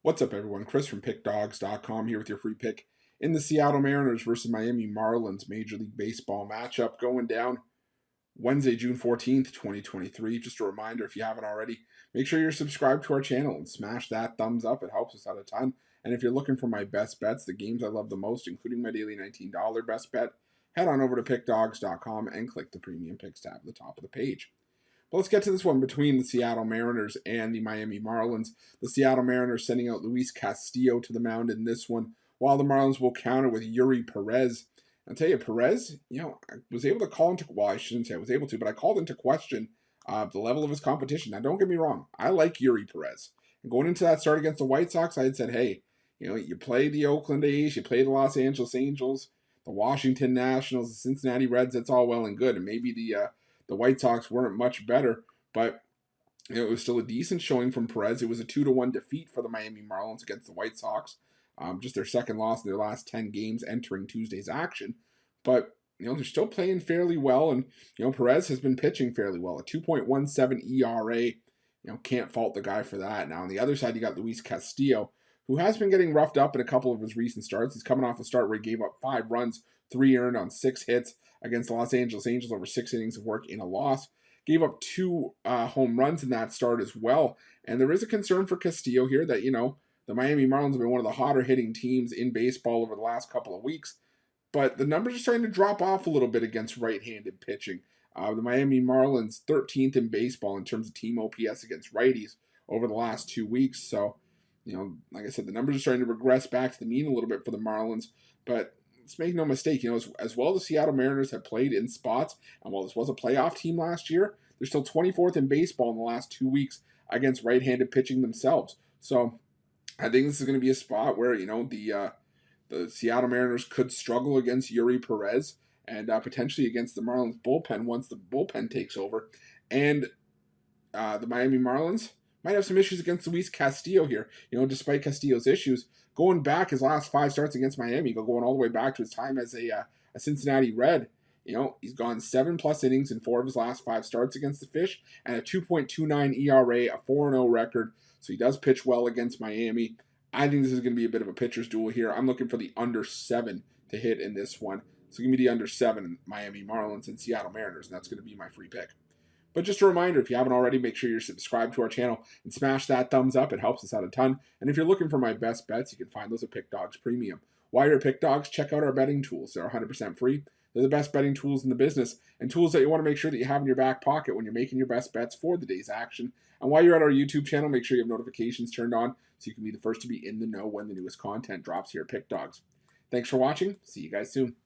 What's up, everyone? Chris from Pickdawgz.com here with your free pick in the Seattle Mariners versus Miami Marlins Major League Baseball matchup going down Wednesday, June 14th, 2023. Just a reminder, if you haven't already, make sure you're subscribed to our channel and smash that thumbs up. It helps us out a ton. And if you're looking for my best bets, the games I love the most, including my daily $19 best bet, head on over to Pickdawgz.com and click the Premium Picks tab at the top of the page. But let's get to this one between the Seattle Mariners and the Miami Marlins. The Seattle Mariners sending out Luis Castillo to the mound in this one, while the Marlins will counter with Yuri Perez. I'll tell you, Perez, I was able to call into, well, I shouldn't say I was able to, but I called into question the level of his competition. Now, don't get me wrong. I like Yuri Perez. And going into that start against the White Sox, I had said, hey, you play the Oakland A's, you play the Los Angeles Angels, the Washington Nationals, the Cincinnati Reds, that's all well and good. And maybe the White Sox weren't much better, but it was still a decent showing from Perez. It was a 2-1 defeat for the Miami Marlins against the White Sox. Just their second loss in their last 10 games entering Tuesday's action. But, they're still playing fairly well, and, Perez has been pitching fairly well. A 2.17 ERA, can't fault the guy for that. Now, on the other side, you got Luis Castillo, who has been getting roughed up in a couple of his recent starts. He's coming off a start where he gave up 5 runs, 3 earned on 6 hits against the Los Angeles Angels over 6 innings of work in a loss. Gave up 2 home runs in that start as well. And there is a concern for Castillo here that, the Miami Marlins have been one of the hotter hitting teams in baseball over the last couple of weeks. But the numbers are starting to drop off a little bit against right-handed pitching. The Miami Marlins 13th in baseball in terms of team OPS against righties over the last 2 weeks. So, like I said, the numbers are starting to regress back to the mean a little bit for the Marlins. But let's make no mistake, as well as the Seattle Mariners have played in spots, and while this was a playoff team last year, they're still 24th in baseball in the last 2 weeks against right-handed pitching themselves. So I think this is going to be a spot where, the Seattle Mariners could struggle against Yuri Perez and potentially against the Marlins bullpen once the bullpen takes over. And the Miami Marlins might have some issues against Luis Castillo here. Despite Castillo's issues, going back his last 5 starts against Miami, going all the way back to his time as a Cincinnati Red, he's gone 7+ innings in 4 of his last 5 starts against the Fish, and a 2.29 ERA, a 4-0 record. So he does pitch well against Miami. I think this is going to be a bit of a pitcher's duel here. I'm looking for the under 7 to hit in this one. So give me the under 7 Miami Marlins and Seattle Mariners, and that's going to be my free pick. But just a reminder, if you haven't already, make sure you're subscribed to our channel and smash that thumbs up. It helps us out a ton. And if you're looking for my best bets, you can find those at Pick Dawgz Premium. While you're at Pick Dawgz, check out our betting tools. They're 100% free. They're the best betting tools in the business, and tools that you want to make sure that you have in your back pocket when you're making your best bets for the day's action. And while you're at our YouTube channel, make sure you have notifications turned on so you can be the first to be in the know when the newest content drops here at Pick Dawgz. Thanks for watching. See you guys soon.